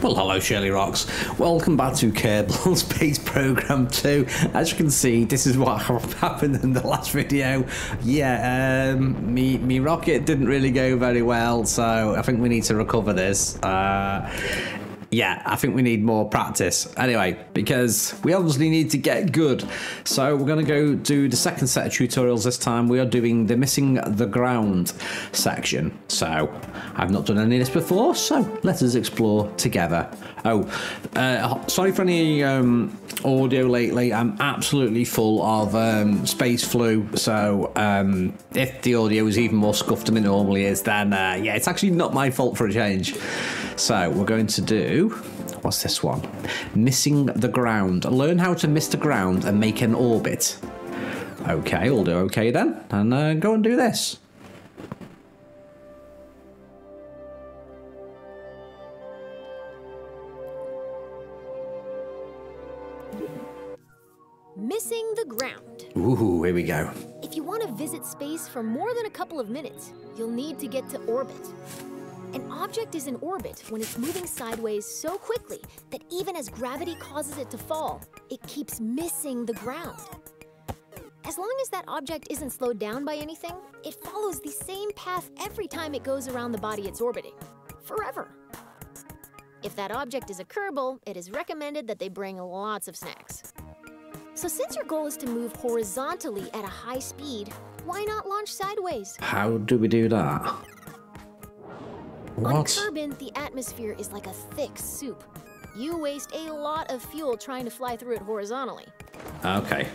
Well, hello Shirley Rocks. Welcome back to Kerbal Space Program 2. As you can see, this is what happened in the last video. Yeah, me rocket didn't really go very well, so I think we need to recover this. Yeah, I think we need more practice. Anyway, because we obviously need to get good. So we're going to go do the second set of tutorials this time. We are doing the missing the ground section. So I've not done any of this before, so let us explore together. Oh, sorry for any audio lately. I'm absolutely full of space flu. So if the audio is even more scuffed than it normally is, then yeah, it's actually not my fault for a change. So we're going to do, what's this one? Missing the ground. Learn how to miss the ground and make an orbit. Okay, we'll do okay then. And go and do this. Missing the ground. Ooh, here we go. If you want to visit space for more than a couple of minutes, you'll need to get to orbit. An object is in orbit when it's moving sideways so quickly that even as gravity causes it to fall, it keeps missing the ground. As long as that object isn't slowed down by anything, it follows the same path every time it goes around the body it's orbiting, forever. If that object is a Kerbal, it is recommended that they bring lots of snacks. So since your goal is to move horizontally at a high speed, why not launch sideways? How do we do that? What? On Kerbin, the atmosphere is like a thick soup. You waste a lot of fuel trying to fly through it horizontally. Okay.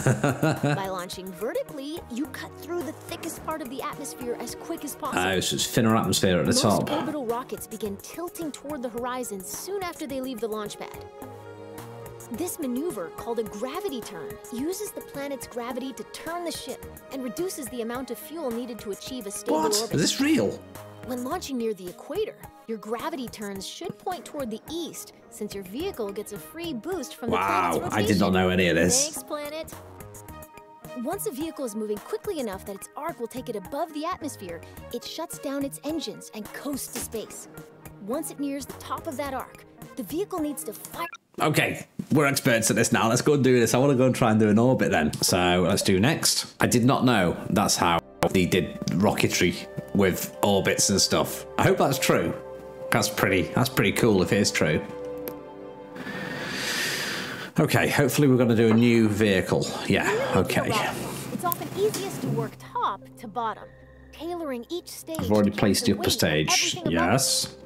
By launching vertically, you cut through the thickest part of the atmosphere as quick as possible. Oh, so it's thinner atmosphere at the top. Most orbital rockets begin tilting toward the horizon soon after they leave the launch pad. This maneuver, called a gravity turn, uses the planet's gravity to turn the ship and reduces the amount of fuel needed to achieve a stable What? orbit. Is this real? When launching near the equator, your gravity turns should point toward the east, since your vehicle gets a free boost from the planet's rotation. I did not know any of this. Thanks, planet. Once a vehicle is moving quickly enough that its arc will take it above the atmosphere, it shuts down its engines and coasts to space. Once it nears the top of that arc, the vehicle needs to fire. Okay, we're experts at this now. Let's go and do this. I want to go and try and do an orbit then. So let's do next. I did not know that's how they did rocketry with orbits and stuff. I hope that's true. That's pretty cool if it is true. Okay, hopefully we're going to do a new vehicle. Yeah, okay. It's often easiest to work top to bottom, tailoring each stage. I've already placed the upper stage. Yes.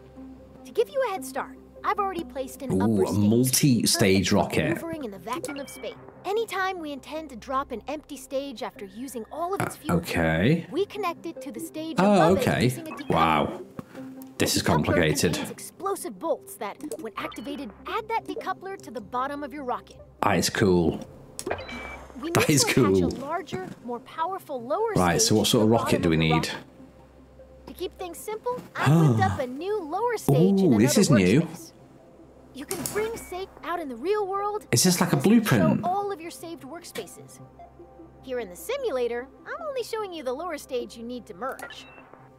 To give you a head start, I've already placed an upper stage. A multi-stage rocket. Maneuvering in the vacuum of space. Anytime we intend to drop an empty stage after using all of its fuel, okay. we connect it to the stage above it using a decoupler. Wow. This is complicated. Contains explosive bolts that, when activated, add that decoupler to the bottom of your rocket. That is cool. That is cool. A larger, more powerful lower right, so what sort of rocket do we need? To keep things simple, I whipped up a new lower stage in another this is new. Workspace. You can bring safe out in the real world. Is this like a blueprint? Show all of your saved workspaces. Here in the simulator, I'm only showing you the lower stage you need to merge.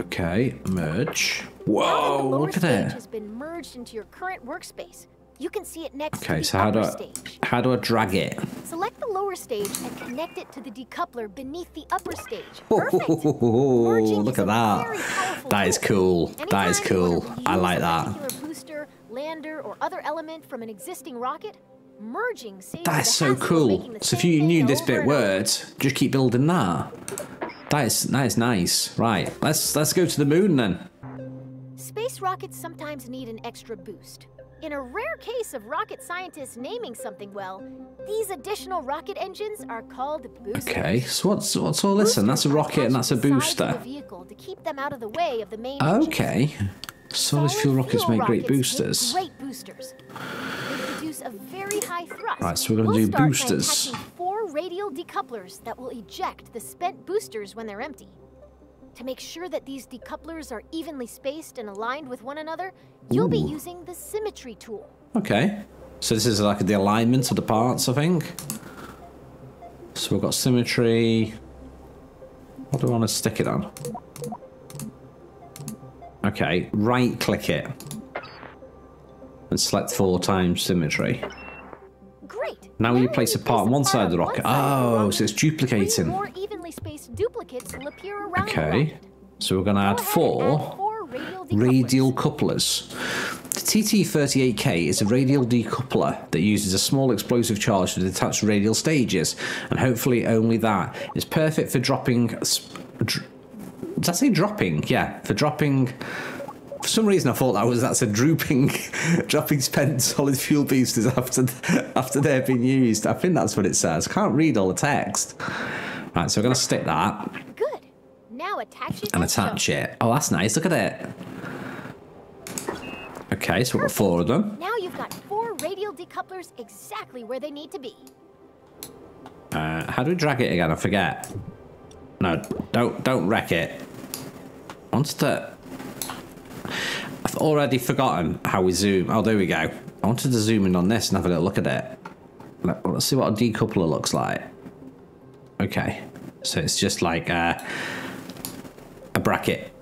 Okay, merge. Whoa, look at it. Has been merged into your current workspace. You can see it next to okay, the so upper stage. How do I drag it? Select the lower stage and connect it to the decoupler beneath the upper stage. Perfect. Look at that. That is cool. That is cool. I like that. Booster, lander, or other element from an existing rocket, merging saves that is so cool. So if you knew this bit worked, just keep building that. That is nice. Right, let's go to the moon then. Space rockets sometimes need an extra boost. In a rare case of rocket scientists naming something well, these additional rocket engines are called boosters. Okay, so what's all this then? That's a rocket and that's a booster. To keep them out of the way of the main okay. Solid fuel rockets make great boosters. Great boosters. They produce a very high thrust. Right, so we're going to do boosters. By attaching 4 radial decouplers that will eject the spent boosters when they're empty. To make sure that these decouplers are evenly spaced and aligned with one another, you'll be using the symmetry tool. Okay. So this is like the alignment of the parts, I think. So we've got symmetry. What do I want to stick it on? Okay, right click it. and select 4 times symmetry. Great. Now you place a part on one side of the rocket. Oh, so it's duplicating. 3 more evenly spaced duplicates will appear around the Okay, rocket. so we're going to add Go ahead and 4 add 4 radial couplers. The TT-38K is a radial decoupler that uses a small explosive charge to detach radial stages, and hopefully only that. It's perfect for dropping... Did I say dropping? Yeah, for dropping... For some reason I thought that's a drooping, dropping spent solid fuel boosters after they've been used. I think that's what it says. I can't read all the text. Right, so we're going to stick that. Good. Now attach it And attach it. Oh, that's nice. Look at it. Okay, so we've got 4 of them. Now you've got 4 radial decouplers exactly where they need to be. How do we drag it again? I forget. No, don't wreck it. I've already forgotten how we zoom. Oh, there we go. I wanted to zoom in on this and have a little look at it. Let's see what a decoupler looks like. Okay, so it's just like a bracket.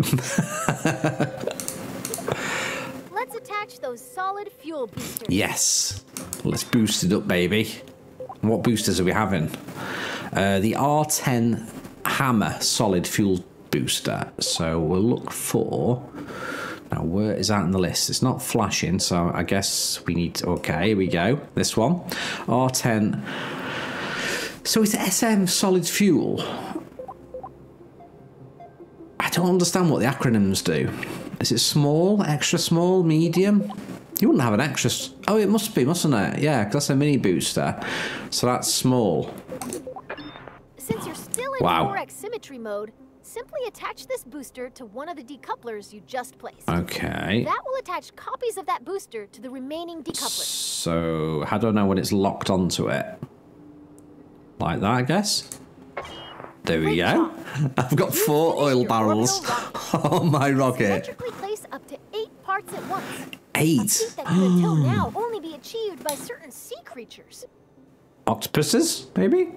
Let's attach those solid fuel boosters. Yes, let's boost it up, baby. What boosters are we having? The R10 Hammer solid fuel booster. So we'll look for... Now, where is that in the list? It's not flashing, so I guess we need to... Okay, here we go. This one. R10. So it's SM solid fuel. I don't understand what the acronyms do. Is it small, extra small, medium? You wouldn't have an extra... Oh, it must be, mustn't it? Yeah, because that's a mini booster. So that's small. Since you're still in 4x symmetry mode, simply attach this booster to one of the decouplers you just placed. Okay. That will attach copies of that booster to the remaining decouplers. So, how do I know when it's locked onto it? Like that, I guess? There we go. I've got 4 oil barrels on my rocket. Symmetrically place up to 8 parts at once. 8? A feat that could until now only be achieved by certain sea creatures. Octopuses, maybe?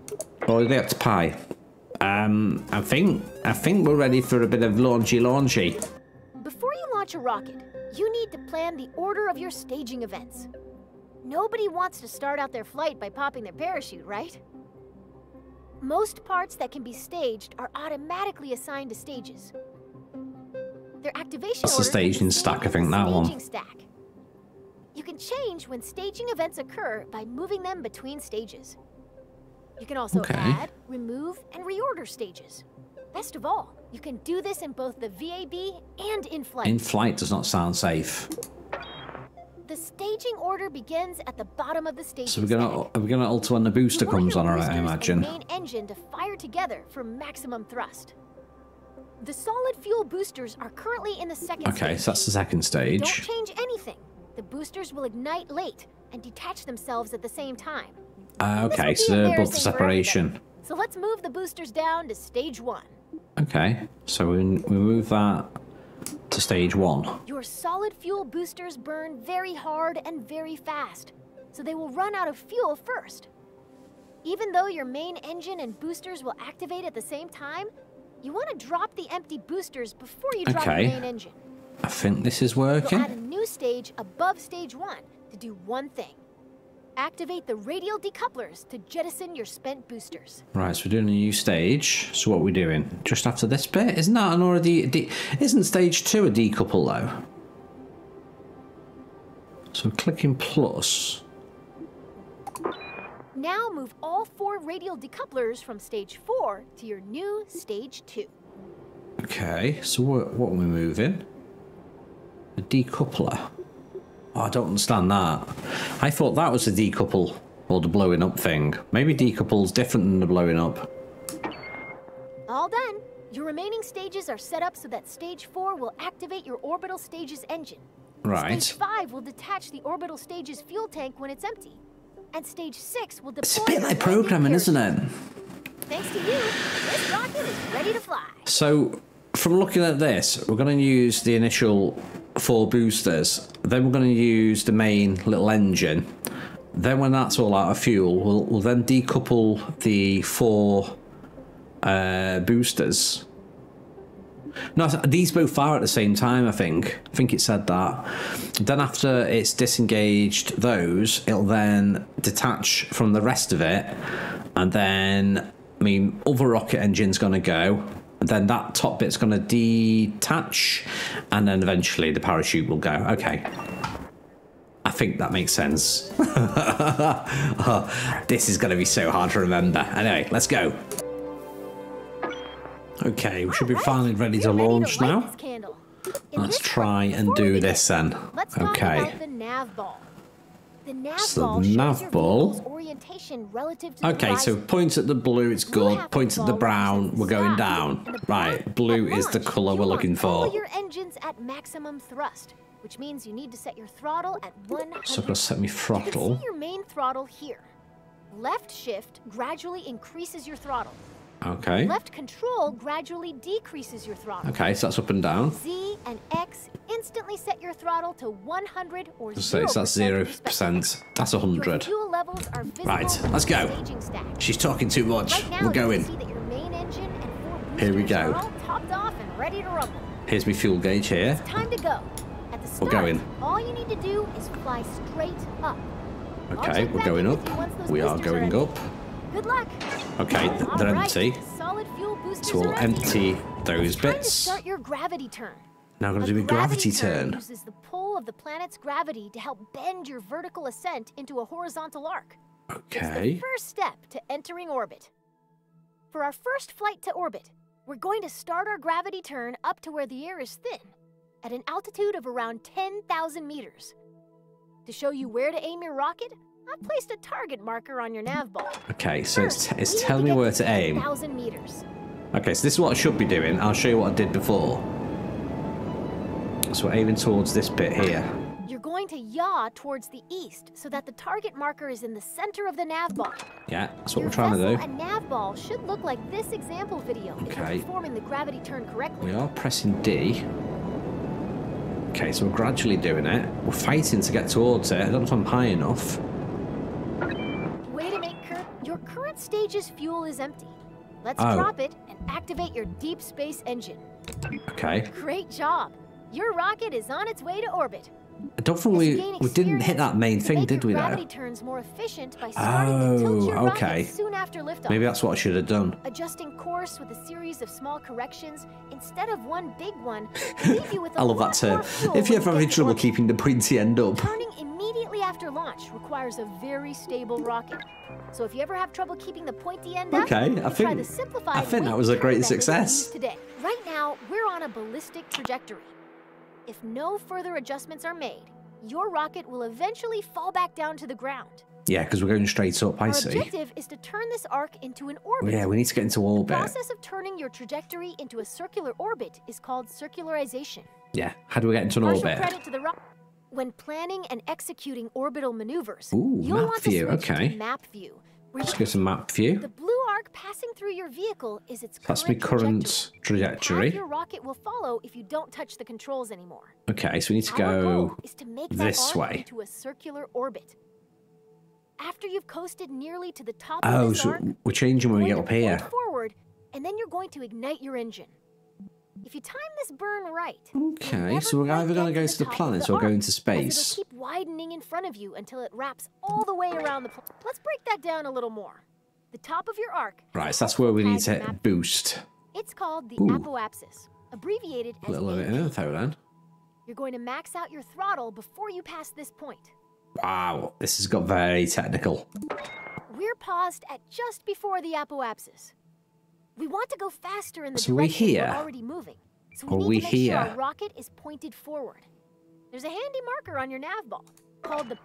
Or are they octopi? I think we're ready for a bit of launchy. Before you launch a rocket, you need to plan the order of your staging events. Nobody wants to start out their flight by popping their parachute, right? Most parts that can be staged are automatically assigned to stages. Their activation That's the staging stack, I think, that one. Stack. You can change when staging events occur by moving them between stages. You can also add, remove, and reorder stages. Best of all, you can do this in both the VAB and in flight. In flight does not sound safe. The staging order begins at the bottom of the stage. So are we gonna alter when the booster comes on, alright, I imagine. The main engine to fire together for maximum thrust. The solid fuel boosters are currently in the second stage. Okay, so that's the second stage. Don't change anything. The boosters will ignite late and detach themselves at the same time. Okay, so they're above the separation. So let's move the boosters down to stage 1. Okay, so we move that to stage 1. Your solid fuel boosters burn very hard and very fast, so they will run out of fuel first. Even though your main engine and boosters will activate at the same time, you want to drop the empty boosters before you drop the main engine. I think this is working. You'll add a new stage above stage 1 to do one thing. Activate the radial decouplers to jettison your spent boosters. Right, so we're doing a new stage. So what are we doing? Just after this bit? Isn't that an already... Isn't stage 2 a decouple, though? So clicking plus. Now move all 4 radial decouplers from stage 4 to your new stage 2. Okay, so what are we moving? A decoupler. Oh, I don't understand that. I thought that was the decouple, or the blowing up thing. Maybe decouple's different than the blowing up. All done. Your remaining stages are set up so that stage 4 will activate your orbital stage's engine. Right. Stage 5 will detach the orbital stage's fuel tank when it's empty. And stage 6 will deploy... It's a bit like programming, isn't it? Thanks to you, this rocket is ready to fly. So, from looking at this, we're going to use the initial 4 boosters. Then we're going to use the main little engine. Then when that's all out of fuel, we'll then decouple the 4 boosters. No, these both fire at the same time, I think. I think it said that. Then after it's disengaged those, it'll then detach from the rest of it. And then, I mean, other rocket engine's going to go. And then that top bit's going to detach. And then eventually the parachute will go. Okay. I think that makes sense. Oh, this is going to be so hard to remember. Anyway, let's go. Okay, we should be finally ready to launch now. Let's try and do this then. Okay. So the nav ball. Okay, so point at the blue, it's good. Point at the brown, we're going down. Right, blue is the colour we're looking for. Your engines at maximum thrust, which means you need to set your throttle at 100. So I've got to set my throttle. You can see your main throttle here. Left shift gradually increases your throttle. Okay. Left control gradually decreases your throttle. Okay, so that's up and down. Z and X instantly set your throttle to 100 or 0%. So that's 0%. That's 100. Your fuel levels are visible. Right, let's go. She's talking too much. Right now, we're going. See that your main engine and 4 Here we boosters go. are all topped off and ready to rumble. Here's my fuel gauge here. It's time to go. At the start, We're going. all you need to do is fly straight up. Okay, we're going up. We are going up. Good luck. Okay, they're empty. Solid fuel boosters So we'll are empty those Time to bits. start your gravity turn. Now I'm going to do a gravity turn. Uses the pull of the planet's gravity to help bend your vertical ascent into a horizontal arc. It's Okay. the first step to entering orbit. For our first flight to orbit, we're going to start our gravity turn up to where the air is thin, at an altitude of around 10,000 meters. To show you where to aim your rocket, I've placed a target marker on your nav ball. Okay, so First, it's telling me where to aim. 10,000 meters. Okay, so this is what I should be doing. I'll show you what I did before. So we're aiming towards this bit here. You're going to yaw towards the east so that the target marker is in the center of the nav ball. Yeah, that's what Your we're trying to vessel do. and nav ball should look like this example video if Okay. you're performing the gravity turn correctly. We are pressing D. Okay, so we're gradually doing it. We're fighting to get towards it. I don't know if I'm high enough. Way to make your current stage's fuel is empty. Let's Oh. drop it and activate your deep space engine. Okay. Great job. Your rocket is on its way to orbit. I don't think As you gain we didn't hit that main experience, thing, make did your we, gravity though? turns more efficient by starting to tilt your rocket okay. soon after liftoff. Maybe that's what I should have done. Adjusting course with a series of small corrections instead of one big one will leave you with a I love that lot term. more fuel If you're when you having get to trouble orbit. keeping the pointy end up. Turning immediately after launch requires a very stable rocket. So if you ever have trouble keeping the pointy end up, Okay, you I try think- the simplified I think that weight was a turn great method we success. use today. Right now, we're on a ballistic trajectory. If no further adjustments are made, your rocket will eventually fall back down to the ground. Yeah, because we're going straight up, I Our see. objective is to turn this arc into an orbit. Yeah, we need to get into The orbit. process of turning your trajectory into a circular orbit is called circularization. Yeah, how do we get into an Partial orbit? credit to the When planning and executing orbital maneuvers, Ooh, you'll map want view, to switch okay. to map view. Where Let's you go to map view. The blue arc passing through your vehicle is its That's my current Path trajectory. your rocket will follow if you don't touch the controls anymore. Okay, so we need to Our go goal is to make this that arc way. into a circular orbit. After you've coasted nearly to the top Oh, of this so arc, we're changing when we you're get up going to here. point forward, and then you're going to ignite your engine. If you time this burn right, Okay, so we're either going to go to the planets or go into It'll space. keep widening in front of you until it wraps all the way around the planet. Let's break that down a little more. The top of your arc. Right, so that's where we need has to map- hit boost. It's called the Ooh. apoapsis, abbreviated A as little bit of AP. info then. You're going to max out your throttle before you pass this point. Wow, this has got very technical. We're paused at just before the apoapsis. We want to go faster in the So we're direction here. we're already moving. So Are we we need to make sure here? our rocket is pointed forward. There's a handy marker on your nav ball called the.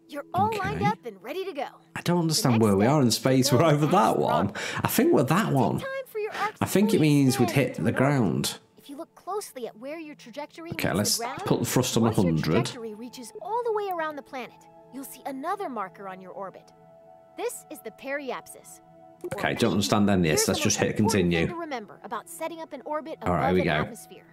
You're all lined Okay. up and ready to go. I don't understand next where we step are in is to space. go We're over as that one. throttle. I think we're that one. Take time for your arc I to think it fully means we'd extend hit to the an orbit. ground. If you look closely at where your trajectory Okay, meets let's the ground, put the thrust on once your 100. trajectory reaches all the way around the planet, you'll see another marker on your orbit. This is the periapsis. or Okay, don't P. understand any of this. Here's Let's the just most hit important continue. thing to remember about setting up an orbit All right, above here we an go. atmosphere.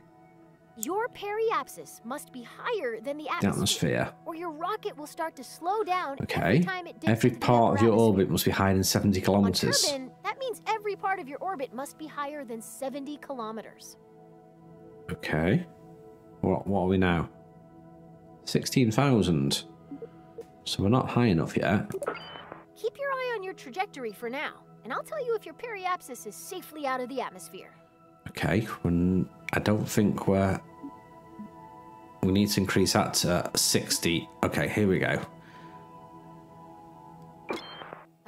Your periapsis must be higher than the The atmosphere, atmosphere. or your rocket will start to slow down Okay. every time it dips Every into the part of upper your atmosphere. orbit must be higher than 70 On kilometers. Kerbin, that means every part of your orbit must be higher than 70 kilometers. Okay. What are we now? 16,000. So we're not high enough yet. Keep your eye on your trajectory for now, and I'll tell you if your periapsis is safely out of the atmosphere. Okay, I don't think we need to increase that to 60. Okay, here we go.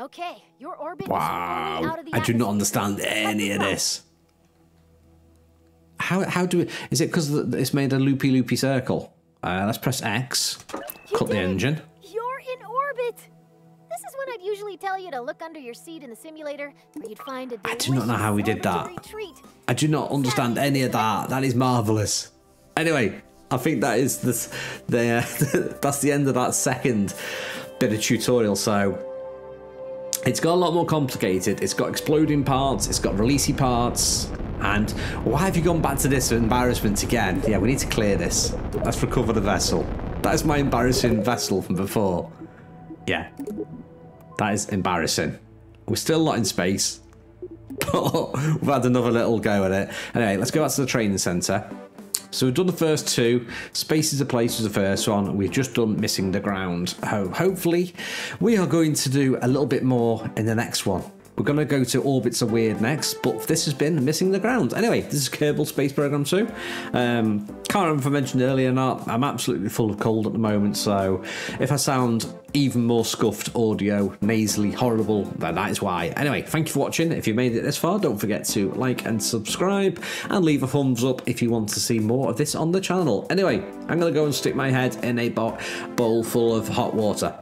Okay, your orbit is fully out of the I do not atmosphere. understand any of this. How do we... Is it because it's made a loopy circle? Let's press X. Cut the engine. You're in orbit! This is when I'd usually tell you to look under your seat in the simulator, where you'd find a I do not know how we did that. orbitary treat. I do not understand any of that. That is marvellous. Anyway, I think that is that's the end of that second bit of tutorial. So it's got a lot more complicated. It's got exploding parts. It's got releasey parts. And why have you gone back to this embarrassment again? Yeah, we need to clear this. Let's recover the vessel. That is my embarrassing vessel from before. Yeah, that is embarrassing. We're still not in space. We've had another little go at it. Anyway, let's go back to the training centre. So we've done the first two. Space is a Place was the first one. We've just done Missing the Ground. Hopefully, we are going to do a little bit more in the next one. We're going to go to Orbits Are Weird next, but this has been Missing the Ground. Anyway, this is Kerbal Space Program 2. Can't remember if I mentioned earlier or not. I'm absolutely full of cold at the moment, so if I sound even more scuffed audio, nasally, horrible, then that is why. Anyway, thank you for watching. If you made it this far, don't forget to like and subscribe, and leave a thumbs up if you want to see more of this on the channel. Anyway, I'm going to go and stick my head in a bowl full of hot water.